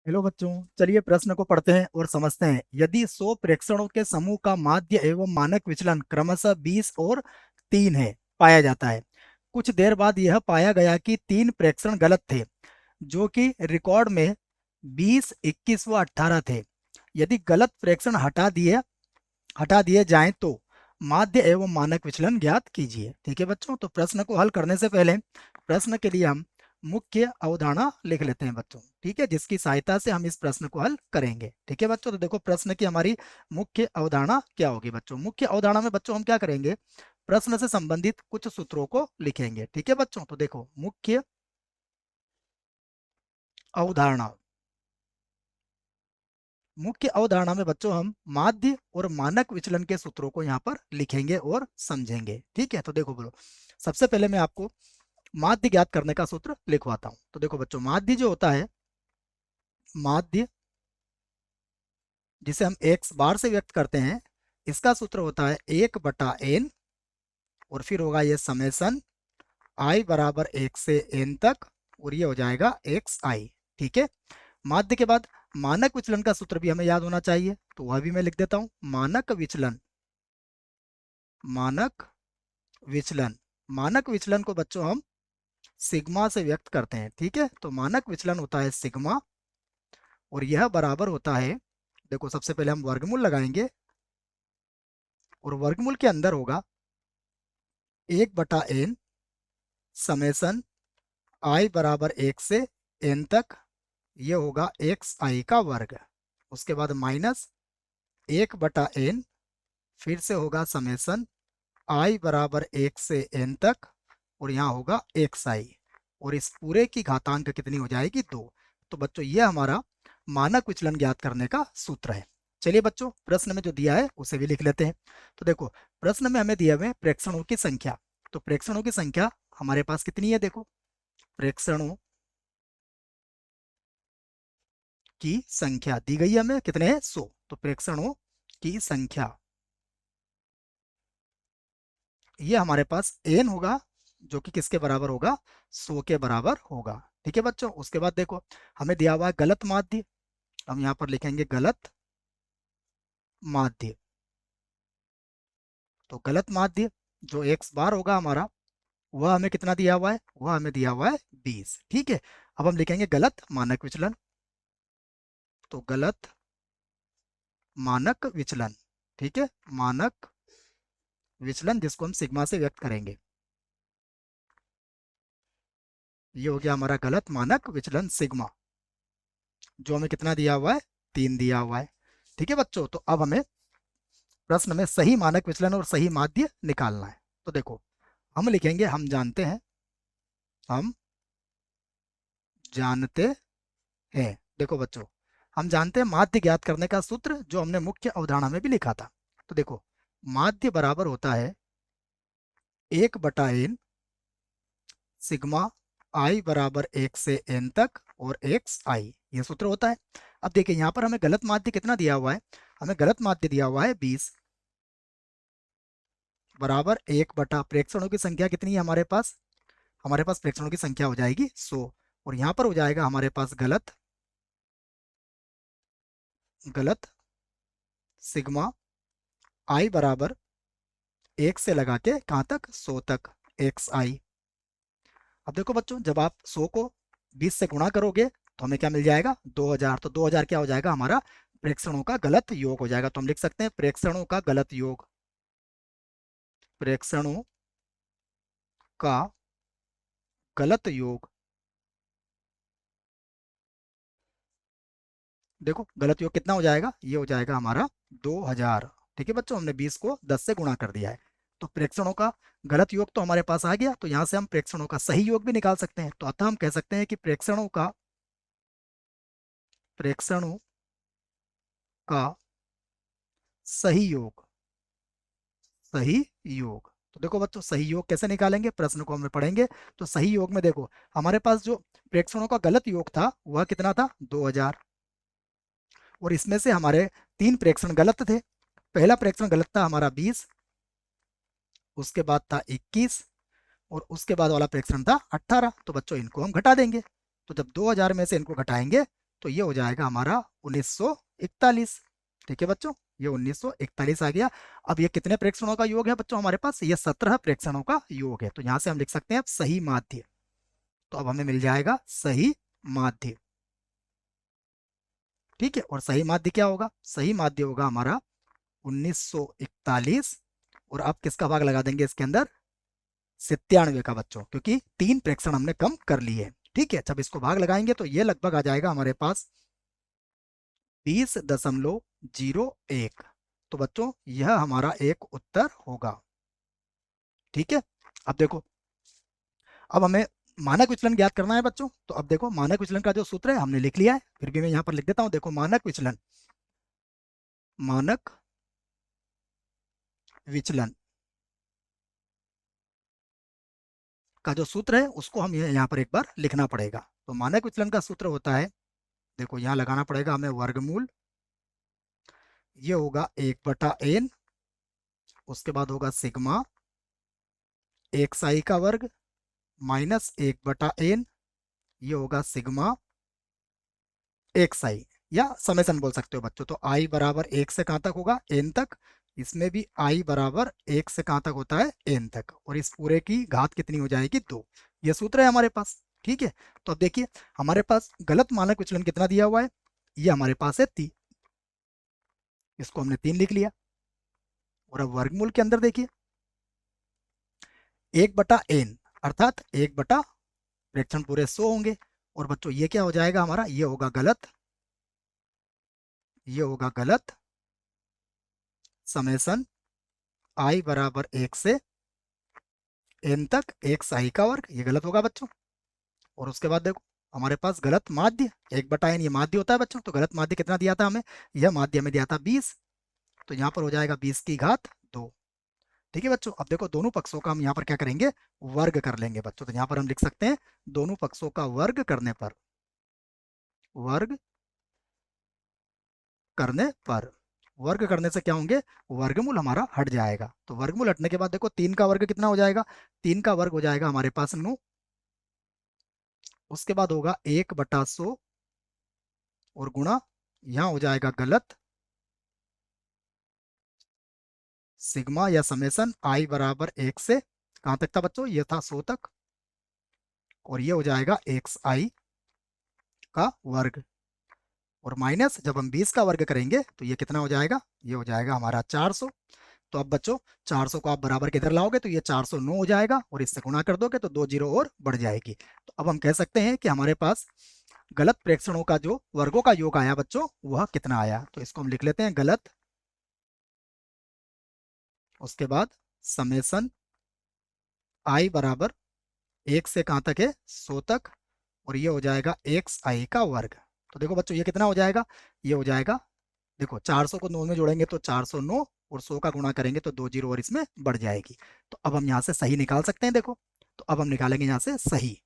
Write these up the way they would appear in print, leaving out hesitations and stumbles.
Hello बच्चों, चलिए प्रश्न को पढ़ते हैं और समझते हैं। यदि 100 प्रेक्षणों के समूह का माध्य एवं मानक विचलन क्रमशः 20 और 3 है, पाया जाता है। कुछ देर बाद यह पाया गया कि 3 प्रेक्षण गलत थे, जो कि रिकॉर्ड में 20, 21 व 18 थे। यदि गलत प्रेक्षण हटा दिए जाएं तो माध्य एवं मानक विचलन ज्ञात कीजिए। ठीक है बच्चों, तो प्रश्न को हल करने से पहले प्रश्न के लिए हम मुख्य अवधारणा लिख लेते हैं बच्चों। ठीक है, जिसकी सहायता से हम इस प्रश्न को हल करेंगे। ठीक है बच्चों, तो देखो प्रश्न की हमारी मुख्य अवधारणा क्या होगी बच्चों। मुख्य अवधारणा में बच्चों हम क्या करेंगे, प्रश्न से संबंधित कुछ सूत्रों को लिखेंगे। ठीक है बच्चों, तो देखो मुख्य अवधारणा। मुख्य अवधारणा में बच्चों हम माध्य और मानक विचलन के सूत्रों को यहाँ पर लिखेंगे और समझेंगे। ठीक है, तो देखो बोलो, सबसे पहले मैं आपको माध्य ज्ञात करने का सूत्र लिखवाता हूं। तो देखो बच्चों, माध्य जो होता है, माध्य जिसे हम एक्स बार से व्यक्त करते हैं, इसका सूत्र होता है 1/n, और फिर होगा ये समेसन आई बराबर 1 से n तक, और ये हो जाएगा एक्स आई। ठीक है, माध्य के बाद मानक विचलन का सूत्र भी हमें याद होना चाहिए, तो वह भी मैं लिख देता हूं। मानक विचलन मानक विचलन को बच्चों हम सिग्मा से व्यक्त करते हैं। ठीक है, तो मानक विचलन होता है सिग्मा, और यह बराबर होता है, देखो सबसे पहले हम वर्गमूल लगाएंगे, और वर्गमूल के अंदर होगा 1/n समेसन आई बराबर 1 से n तक, ये होगा एक्स आई का वर्ग। उसके बाद माइनस 1/n, फिर से होगा समेसन आई बराबर 1 से n तक, और यहाँ होगा एक्स आई, और इस पूरे की घातांक कितनी हो जाएगी, 2। तो बच्चों ये हमारा मानक विचलन ज्ञात करने का सूत्र है। चलिए बच्चों, प्रश्न में जो दिया है उसे भी लिख लेते हैं। तो देखो, प्रश्न में हमें दिया हुए प्रेक्षणों की संख्या। तो प्रेक्षणों की संख्या हमारे पास कितनी है, देखो प्रेक्षणों की संख्या दी गई है हमें, कितने हैं, 100। तो प्रेक्षणों की संख्या ये हमारे पास n होगा, जो कि किसके बराबर होगा, 100 के बराबर होगा। ठीक है बच्चों, उसके बाद देखो हमें दिया हुआ है गलत माध्य, हम यहाँ पर लिखेंगे गलत माध्य। तो गलत माध्य जो एक्स बार होगा हमारा, वह हमें कितना दिया हुआ है, वह हमें दिया हुआ है 20। ठीक है, अब हम लिखेंगे गलत मानक विचलन। तो गलत मानक विचलन, ठीक है, मानक विचलन जिसको हम सिग्मा से व्यक्त करेंगे, ये हो गया हमारा गलत मानक विचलन सिग्मा, जो हमें कितना दिया हुआ है, 3 दिया हुआ है। ठीक है बच्चों, तो अब हमें प्रश्न में सही मानक विचलन और सही माध्य निकालना है। तो देखो हम लिखेंगे हम जानते हैं। देखो बच्चों, हम जानते हैं माध्य ज्ञात करने का सूत्र, जो हमने मुख्य अवधारणा में भी लिखा था। तो देखो माध्य बराबर होता है 1/n सिग्मा आई बराबर 1 से n तक और एक्स आई, ये सूत्र होता है। अब देखिए यहाँ पर हमें गलत माध्य कितना दिया हुआ है, हमें गलत माध्य दिया हुआ है 20 बराबर 1 प्रेक्षणों की संख्या कितनी है हमारे पास प्रेक्षणों की संख्या हो जाएगी 100, और यहाँ पर हो जाएगा हमारे पास गलत गलत सिग्मा आई बराबर 1 से लगा के कहाँ तक, 100 तक, एक्स आई। अब देखो बच्चों, जब आप 100 को 20 से गुणा करोगे तो हमें क्या मिल जाएगा, 2000। तो 2000 क्या हो जाएगा, हमारा प्रेक्षणों का गलत योग हो जाएगा। तो हम लिख सकते हैं प्रेक्षणों का गलत योग, प्रेक्षणों का गलत योग। देखो गलत योग कितना हो जाएगा, ये हो जाएगा हमारा 2000। ठीक है बच्चों, हमने 20 को 10 से गुणा कर दिया है। तो प्रेक्षणों का गलत योग तो हमारे पास आ गया, तो यहां से हम प्रेक्षणों का सही योग भी निकाल सकते हैं। तो अतः हम कह सकते हैं कि प्रेक्षणों का सही योग, सही योग। तो देखो बच्चों, सही योग कैसे निकालेंगे, प्रश्न को हमें पढ़ेंगे। तो सही योग में देखो हमारे पास जो प्रेक्षणों का गलत योग था वह कितना था, 2000, और इसमें से हमारे 3 प्रेक्षण गलत थे। पहला प्रेक्षण गलत था हमारा 20, उसके बाद था 21, और उसके बाद वाला प्रेक्षण था 18। तो बच्चों इनको हम घटा देंगे। तो जब 2000 में से इनको घटाएंगे तो ये हो जाएगा हमारा 1941। ठीक है बच्चों, ये 1941 आ गया। अब ये कितने प्रेक्षणों का योग है बच्चों हमारे पास? ये 17 प्रेक्षणों का योग है। तो यहाँ से हम लिख सकते हैं अब सही माध्य। तो अब हमें मिल जाएगा सही माध्य। ठीक है, और सही माध्य क्या होगा? सही माध्य होगा हमारा 1941। और अब किसका भाग लगा देंगे इसके अंदर? 97 का बच्चों, क्योंकि 3 प्रेक्षण हमने कम कर लिए। ठीक है, जब इसको भाग लगाएंगे तो ये लगभग आ जाएगा हमारे पास 20.01। तो बच्चों यह हमारा एक उत्तर होगा। ठीक है, अब देखो, अब हमें मानक विचलन ज्ञात करना है बच्चों। तो अब देखो, मानक विचलन का जो सूत्र है हमने लिख लिया है, फिर भी मैं यहाँ पर लिख देता हूँ। देखो, मानक विचलन, मानक विचलन का जो सूत्र है उसको हम यहाँ पर एक बार लिखना पड़ेगा। तो मानक विचलन का सूत्र होता है, देखो यहाँ लगाना पड़ेगा हमें वर्गमूल। ये होगा 1/n, उसके बाद होगा सिग्मा एक्स आई का वर्ग माइनस 1/n, ये होगा सिग्मा एक्स आई, या समेसन बोल सकते हो बच्चों। तो आई बराबर 1 से कहाँ तक होगा? n तक। इसमें भी आई बराबर 1 से कहाँ तक होता है? n तक। और इस पूरे की घात कितनी हो जाएगी? 2। ये सूत्र है हमारे पास। ठीक है, तो अब देखिए हमारे पास गलत मानक विचलन कितना दिया हुआ है? ये हमारे पास है 3। इसको हमने 3 लिख लिया। और अब वर्गमूल के अंदर देखिए 1/n, अर्थात 1 प्रेक्षण पूरे 100 होंगे। और बच्चों ये क्या हो जाएगा हमारा? ये होगा गलत, ये होगा गलत समेसन आई बराबर 1 से n तक एक्स आई का वर्ग, ये गलत होगा बच्चों। और उसके बाद देखो हमारे पास गलत माध्य 1/n, ये माध्य होता है बच्चों। तो गलत माध्य कितना दिया था हमें? यह माध्य हमें दिया था 20। तो यहाँ पर हो जाएगा 20 की घात 2। ठीक है बच्चों, अब देखो दोनों पक्षों का हम यहाँ पर क्या करेंगे? वर्ग कर लेंगे बच्चों। तो यहाँ पर हम लिख सकते हैं दोनों पक्षों का वर्ग करने पर, वर्ग करने पर, वर्ग करने से क्या होंगे? वर्गमूल हमारा हट जाएगा। तो वर्गमूल हटने के बाद देखो 3 का वर्ग कितना हो जाएगा? 3 का वर्ग हो जाएगा हमारे पास 9। उसके बाद होगा 1/100 और गुणा, यहाँ हो जाएगा गलत सिग्मा या समेसन आई बराबर 1 से कहाँ तक था बच्चों? ये था 100 तक। और ये हो जाएगा एक्स आई का वर्ग। और माइनस जब हम 20 का वर्ग करेंगे तो ये कितना हो जाएगा? ये हो जाएगा हमारा 400। तो अब बच्चों 400 को आप बराबर किधर लाओगे? तो ये 409 हो जाएगा, और इससे गुणा कर दोगे तो 2 जीरो और बढ़ जाएगी। तो अब हम कह सकते हैं कि हमारे पास गलत प्रेक्षणों का जो वर्गों का योग आया बच्चों, वह कितना आया? तो इसको हम लिख लेते हैं गलत, उसके बाद समेसन आई बराबर 1 से कहाँ तक है? 100 तक। और ये हो जाएगा एक्स आई का वर्ग। तो देखो बच्चों ये कितना हो जाएगा? ये हो जाएगा, देखो 400 को 9 में जोड़ेंगे तो 409, और 100 का गुणा करेंगे तो 2 जीरो और इसमें बढ़ जाएगी। तो अब हम यहाँ से सही निकाल सकते हैं। देखो, तो अब हम निकालेंगे यहाँ से सही।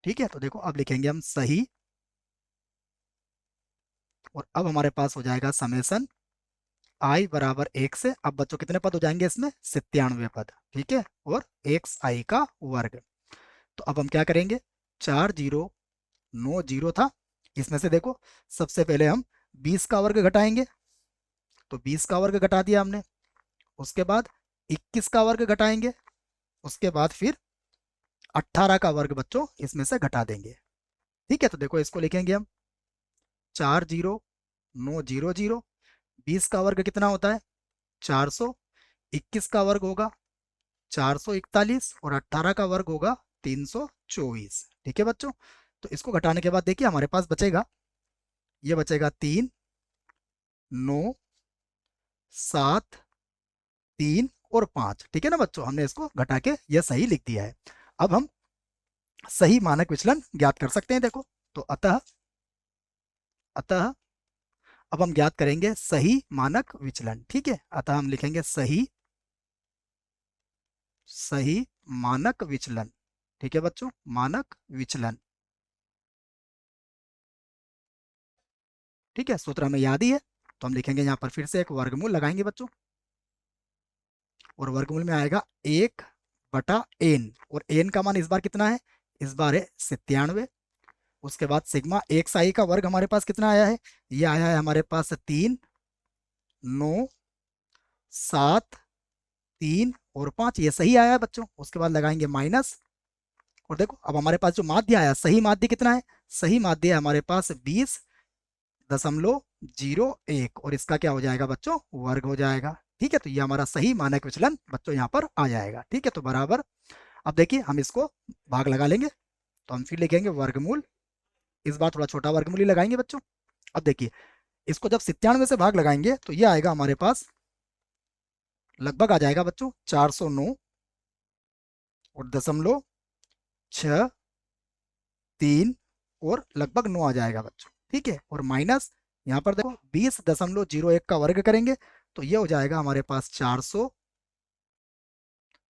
ठीक है, तो देखो अब लिखेंगे हम सही। और अब हमारे पास हो जाएगा समेसन आई बराबर 1 से, अब बच्चों कितने पद हो जाएंगे इसमें? 97 पद। ठीक है, और एक्स आई का वर्ग। तो अब हम क्या करेंगे? 4 जीरो 9 जीरो था, इसमें से देखो सबसे पहले हम 20 का वर्ग घटाएंगे। तो 20 का वर्ग घटा दिया हमने। उसके बाद 21 का वर्ग घटाएंगे। उसके बाद फिर 18 का वर्ग बच्चों इसमें से घटा देंगे। ठीक है, तो देखो इसको लिखेंगे हम 4 जीरो 9 जीरो जीरो, 20 का वर्ग कितना होता है? 400। 21 का वर्ग होगा 441, और 18 का वर्ग होगा 324। ठीक है बच्चों, तो इसको घटाने के बाद देखिए हमारे पास बचेगा, ये बचेगा 3 9 7 3 और 5। ठीक है ना बच्चों, हमने इसको घटा के ये सही लिख दिया है। अब हम सही मानक विचलन ज्ञात कर सकते हैं। देखो, तो अतः अतः अब हम ज्ञात करेंगे सही मानक विचलन। ठीक है, अतः हम लिखेंगे सही, सही मानक विचलन। ठीक है बच्चों, मानक विचलन। ठीक है, सूत्र हमें याद ही है। तो हम लिखेंगे यहाँ पर फिर से एक वर्गमूल लगाएंगे बच्चों, और वर्गमूल में आएगा 1/n, और n का मान इस बार कितना है? इस बार है 97। उसके बाद सिग्मा एक्स आई का वर्ग हमारे पास कितना आया है, ये आया है हमारे पास 3, 9, 7, 3 और 5, ये सही आया है बच्चों। उसके बाद लगाएंगे माइनस, और देखो अब हमारे पास जो माध्य आया, सही माध्य कितना है, सही माध्य है हमारे पास 20.01, और इसका क्या हो जाएगा बच्चों, वर्ग हो जाएगा। ठीक है, तो ये हमारा सही मानक विचलन बच्चों यहाँ पर आ जाएगा। ठीक है, तो बराबर, अब देखिए हम इसको भाग लगा लेंगे, तो हम फिर लिखेंगे वर्गमूल, इस बार थोड़ा छोटा वर्गमूल ही लगाएंगे बच्चों। अब देखिए इसको जब 97 से भाग लगाएंगे तो ये आएगा हमारे पास, लगभग आ जाएगा बच्चों 409 और 0.63 और लगभग 9 आ जाएगा बच्चों। ठीक है, और माइनस यहाँ पर देखो 20.01 का वर्ग करेंगे तो ये हो जाएगा हमारे पास 400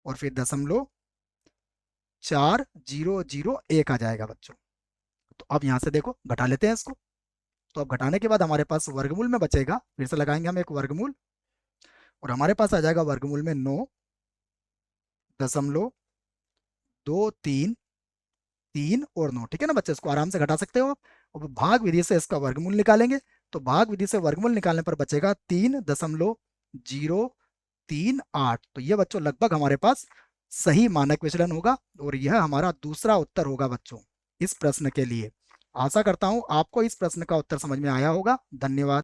और फिर 0.4001 आ जाएगा बच्चों। तो अब यहाँ से देखो घटा लेते हैं इसको, तो अब घटाने के बाद हमारे पास वर्गमूल में बचेगा, फिर से लगाएंगे हम एक वर्गमूल, और हमारे पास आ जाएगा वर्गमूल में 9.23 और 9। ठीक है ना बच्चे, इसको आराम से घटा सकते हो आप। अब भाग विधि से इसका वर्गमूल निकालेंगे, तो भाग विधि से वर्गमूल निकालने पर बचेगा 3.038। तो ये बच्चों लगभग हमारे पास सही मानक विचलन होगा, और यह हमारा दूसरा उत्तर होगा बच्चों इस प्रश्न के लिए। आशा करता हूं आपको इस प्रश्न का उत्तर समझ में आया होगा। धन्यवाद।